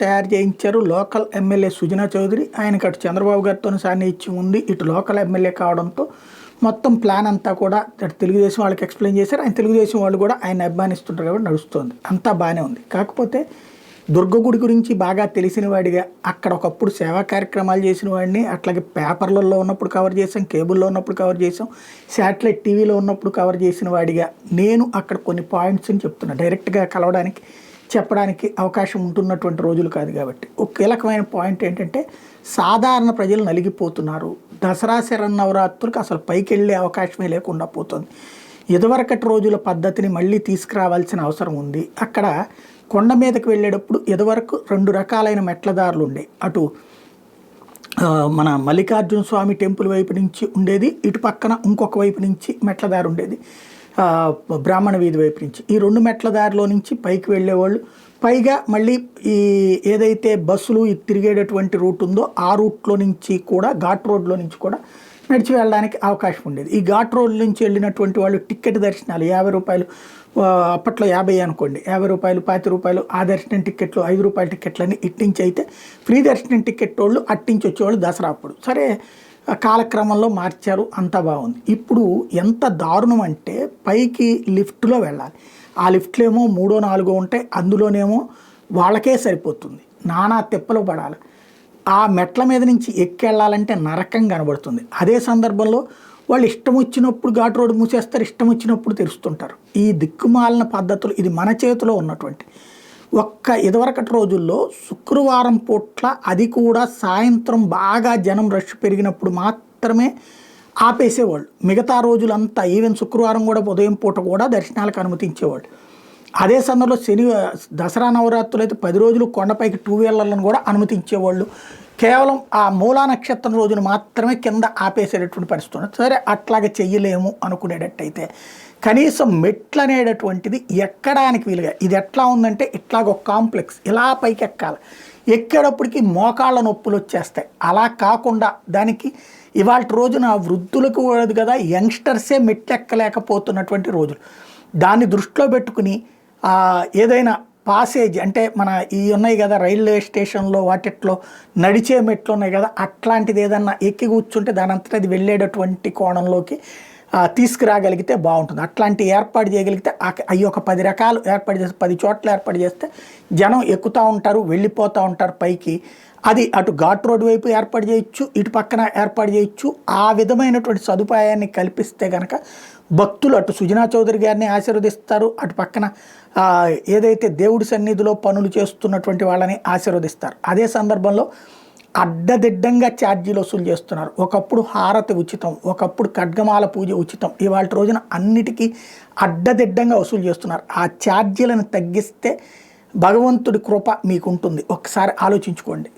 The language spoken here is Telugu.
తయారు చేయించారు. లోకల్ ఎమ్మెల్యే సుజనా చౌదరి, ఆయనకి అటు చంద్రబాబు గారితో సాన్నిహిత్యం ఉంది, ఇటు లోకల్ ఎమ్మెల్యే కావడంతో మొత్తం ప్లాన్ అంతా కూడా తెలుగుదేశం వాళ్ళకి ఎక్స్ప్లెయిన్ చేశారు. ఆయన తెలుగుదేశం వాళ్ళు కూడా ఆయన అభిమానిస్తుంటారు కాబట్టి నడుస్తుంది, అంతా బాగానే ఉంది. కాకపోతే దుర్గగుడి గురించి బాగా తెలిసిన వాడిగా, అక్కడ ఒకప్పుడు సేవా కార్యక్రమాలు చేసిన వాడిని, అట్లాగే పేపర్లలో ఉన్నప్పుడు కవర్ చేసాం, కేబుల్లో ఉన్నప్పుడు కవర్ చేసాం, శాటిలైట్ టీవీలో ఉన్నప్పుడు కవర్ చేసిన వాడిగా నేను అక్కడ కొన్ని పాయింట్స్ని చెప్తున్నా. డైరెక్ట్గా కలవడానికి చెప్పడానికి అవకాశం ఉంటున్నటువంటి రోజులు కాదు కాబట్టి. ఒక కీలకమైన పాయింట్ ఏంటంటే సాధారణ ప్రజలు నలిగిపోతున్నారు. దసరా శరన్నవరాత్రులకు అసలు పైకి వెళ్ళే అవకాశమే లేకుండా పోతుంది. ఇదివరకటి రోజుల పద్ధతిని మళ్ళీ తీసుకురావాల్సిన అవసరం ఉంది. అక్కడ కొండ మీదకి వెళ్ళేటప్పుడు ఇదివరకు 2 రకాలైన మెట్లదారులు ఉండే, అటు మన మల్లికార్జున స్వామి టెంపుల్ వైపు నుంచి ఉండేది, ఇటు పక్కన ఇంకొక వైపు నుంచి మెట్లదారు ఉండేది, బ్రాహ్మణ వీధి వైపు నుంచి. ఈ 2 మెట్లదారిలో నుంచి పైకి వెళ్ళేవాళ్ళు. పైగా మళ్ళీ ఈ ఏదైతే బస్సులు తిరిగేటటువంటి రూట్ ఉందో ఆ రూట్లో నుంచి కూడా, ఘాట్ రోడ్లో నుంచి కూడా నడిచి వెళ్ళడానికి అవకాశం ఉండేది. ఈ ఘాట్ రోడ్ నుంచి వెళ్ళినటువంటి వాళ్ళు టికెట్ దర్శనాలు 50 రూపాయలు, అప్పట్లో 50 అనుకోండి, 50 రూపాయలు, 50 రూపాయలు ఆ దర్శనం టికెట్లు, 5 రూపాయల టికెట్లని ఇట్టించి అయితే ఫ్రీ దర్శనం టికెట్ వాళ్ళు అట్టించి వచ్చేవాళ్ళు దసరా అప్పుడు. సరే కాలక్రమంలో మార్చారు, అంతా బాగుంది. ఇప్పుడు ఎంత దారుణం అంటే పైకి లిఫ్ట్లో వెళ్ళాలి. ఆ లిఫ్ట్లు ఏమో 3, 4 ఉంటాయి, అందులోనేమో వాళ్ళకే సరిపోతుంది, నానా తిప్పలు పడాలి. ఆ మెట్ల మీద నుంచి ఎక్కి వెళ్ళాలంటే నరకం కనబడుతుంది. అదే సందర్భంలో వాళ్ళు ఇష్టం వచ్చినప్పుడు ఘాట్ రోడ్డు మూసేస్తారు, ఇష్టం వచ్చినప్పుడు తెరుస్తుంటారు. ఈ దిక్కుమాలిన పద్ధతులు ఇది మన చేతిలో ఉన్నటువంటి. ఇదివరకటి రోజుల్లో శుక్రవారం పూట్ల, అది కూడా సాయంత్రం బాగా జనం రష్ పెరిగినప్పుడు మాత్రమే ఆపేసేవాళ్ళు. మిగతా రోజులంతా ఈవెన్ శుక్రవారం కూడా ఉదయం పూట కూడా దర్శనాలకు అనుమతించేవాళ్ళు. అదే సందర్భంలో దసరా నవరాత్రులు అయితే 10 రోజులు కొండపైకి 2 వీలర్లను కూడా అనుమతించేవాళ్ళు. కేవలం ఆ మూలా నక్షత్రం రోజున మాత్రమే కింద ఆపేసేటటువంటి పరిస్థితి ఉంది. సరే అట్లాగే చెయ్యలేము అనుకునేటట్టయితే కనీసం మెట్లు అనేటటువంటిది ఎక్కడానికి వీలుగా, ఇది ఎట్లా ఉందంటే ఇట్లాగ ఒక కాంప్లెక్స్, ఇలా పైకి ఎక్కాలి, ఎక్కేటప్పటికి మోకాళ్ళ నొప్పులు వచ్చేస్తాయి. అలా కాకుండా దానికి ఇవాళ రోజున వృద్ధులకు ఉండదు కదా, యంగ్స్టర్సే మెట్లు ఎక్కలేకపోతున్నటువంటి రోజులు. దాన్ని దృష్టిలో పెట్టుకుని ఏదైనా పాసేజ్ అంటే మన ఈ ఉన్నాయి కదా రైల్వే స్టేషన్లో వాటిట్లో నడిచే మెట్లు ఉన్నాయి కదా, అట్లాంటిది ఏదన్నా ఎక్కి కూర్చుంటే దాని అంతటా అది వెళ్ళేటటువంటి కోణంలోకి తీసుకురాగలిగితే బాగుంటుంది. అట్లాంటి ఏర్పాటు చేయగలిగితే అవి ఒక 10 రకాలు ఏర్పాటు చేస్తే, 10 చోట్ల ఏర్పాటు చేస్తే జనం ఎక్కుతూ ఉంటారు, వెళ్ళిపోతూ ఉంటారు పైకి. అది అటు ఘాట్ రోడ్ వైపు ఏర్పాటు చేయొచ్చు, ఇటు పక్కన ఏర్పాటు చేయొచ్చు. ఆ విధమైనటువంటి సదుపాయాన్ని కల్పిస్తే కనుక భక్తులు అటు సుజనా చౌదరి గారిని ఆశీర్వదిస్తారు, అటు పక్కన ఏదైతే దేవుడి సన్నిధిలో పనులు చేస్తున్నటువంటి వాళ్ళని ఆశీర్వదిస్తారు. అదే సందర్భంలో అడ్డదిడ్డంగా ఛార్జీలు వసూలు చేస్తున్నారు. ఒకప్పుడు హారతి ఉచితం, ఒకప్పుడు ఖడ్గమాల పూజ ఉచితం, ఇవాళ రోజున అన్నిటికీ అడ్డదిడ్డంగా వసూలు చేస్తున్నారు. ఆ ఛార్జీలను తగ్గిస్తే భగవంతుడి కృప మీకుంటుంది. ఒకసారి ఆలోచించుకోండి.